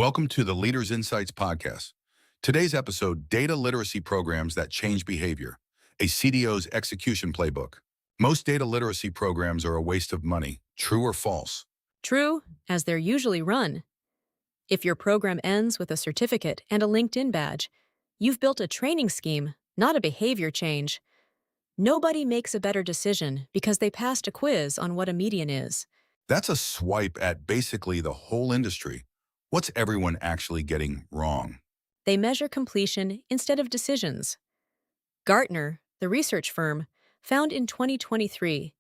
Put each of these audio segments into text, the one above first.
Welcome to the Leaders Insights podcast. Today's episode, Data Literacy Programs That Change Behavior, a CDO's execution playbook. Most data literacy programs are a waste of money. True or false? True, as they're usually run. If your program ends with a certificate and a LinkedIn badge, you've built a training scheme, not a behavior change. Nobody makes a better decision because they passed a quiz on what a median is. That's a swipe at basically the whole industry. What's everyone actually getting wrong? They measure completion instead of decisions. Gartner, the research firm, found in 2023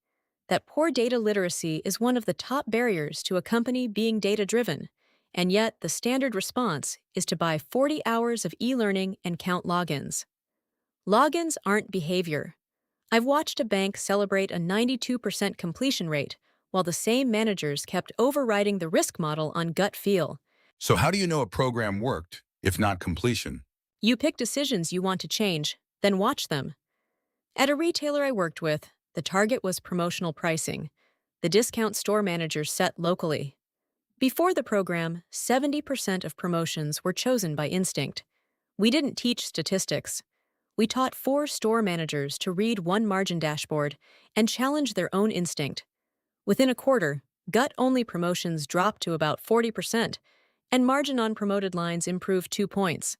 that poor data literacy is one of the top barriers to a company being data-driven, and yet the standard response is to buy 40 hours of e-learning and count logins. Logins aren't behavior. I've watched a bank celebrate a 92% completion rate, while the same managers kept overriding the risk model on gut feel. So how do you know a program worked, if not completion? You pick decisions you want to change, then watch them. At a retailer I worked with, the target was promotional pricing. The discount store managers set locally. Before the program, 70% of promotions were chosen by instinct. We didn't teach statistics. We taught 4 store managers to read one margin dashboard and challenge their own instinct. Within a quarter, gut-only promotions dropped to about 40%, and margin on promoted lines improved 2 points.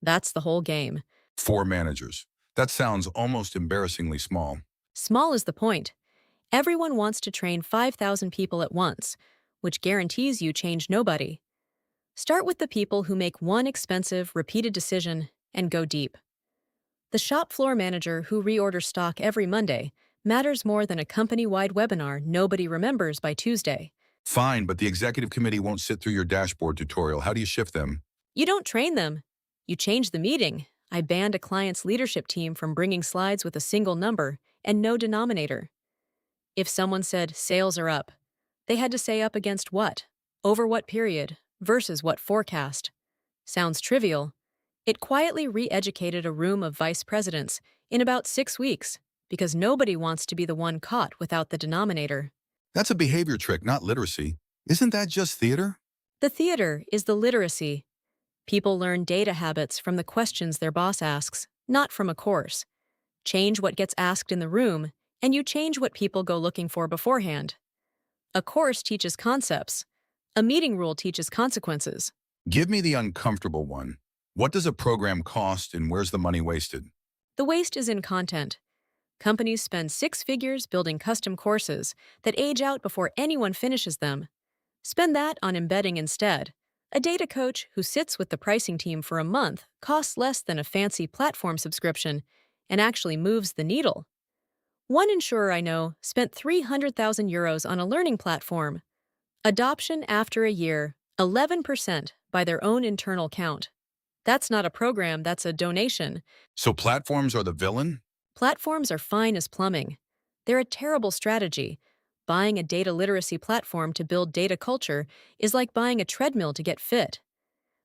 That's the whole game. 4 managers. That sounds almost embarrassingly small. Small is the point. Everyone wants to train 5,000 people at once, which guarantees you change nobody. Start with the people who make one expensive, repeated decision and go deep. The shop floor manager who reorders stock every Monday matters more than a company-wide webinar nobody remembers by Tuesday. Fine, but the executive committee won't sit through your dashboard tutorial. How do you shift them? You don't train them. You change the meeting. I banned a client's leadership team from bringing slides with a single number and no denominator. If someone said sales are up, they had to say up against what, over what period, versus what forecast. Sounds trivial. It quietly re-educated a room of vice presidents in about 6 weeks because nobody wants to be the one caught without the denominator. That's a behavior trick, not literacy. Isn't that just theater? The theater is the literacy. People learn data habits from the questions their boss asks, not from a course. Change what gets asked in the room, and you change what people go looking for beforehand. A course teaches concepts. A meeting rule teaches consequences. Give me the uncomfortable one. What does a program cost and where's the money wasted? The waste is in content. Companies spend 6 figures building custom courses that age out before anyone finishes them. Spend that on embedding instead. A data coach who sits with the pricing team for a month costs less than a fancy platform subscription and actually moves the needle. One insurer I know spent 300,000 euros on a learning platform. Adoption after a year, 11% by their own internal count. That's not a program, that's a donation. So platforms are the villain? Platforms are fine as plumbing. They're a terrible strategy. Buying a data literacy platform to build data culture is like buying a treadmill to get fit.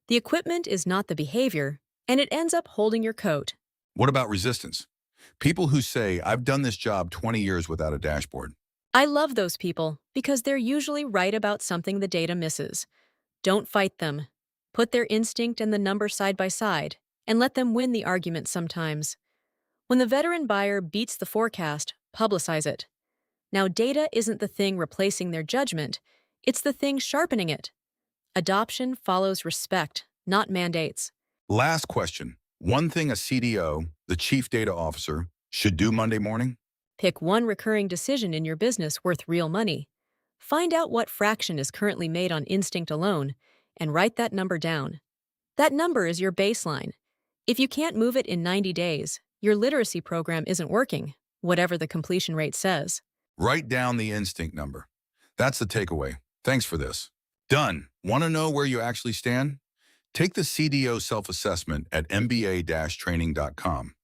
The equipment is not the behavior, and it ends up holding your coat. What about resistance? People who say, I've done this job 20 years without a dashboard. I love those people because they're usually right about something the data misses. Don't fight them. Put their instinct and the number side by side, and let them win the argument sometimes. When the veteran buyer beats the forecast, publicize it. Now, data isn't the thing replacing their judgment, it's the thing sharpening it. Adoption follows respect, not mandates. Last question. One thing a CDO, the Chief Data Officer, should do Monday morning? Pick one recurring decision in your business worth real money. Find out what fraction is currently made on instinct alone, and write that number down. That number is your baseline. If you can't move it in 90 days, your literacy program isn't working, whatever the completion rate says. Write down the instinct number. That's the takeaway. Thanks for this. Done. Want to know where you actually stand? Take the CDO self-assessment at mba-training.com.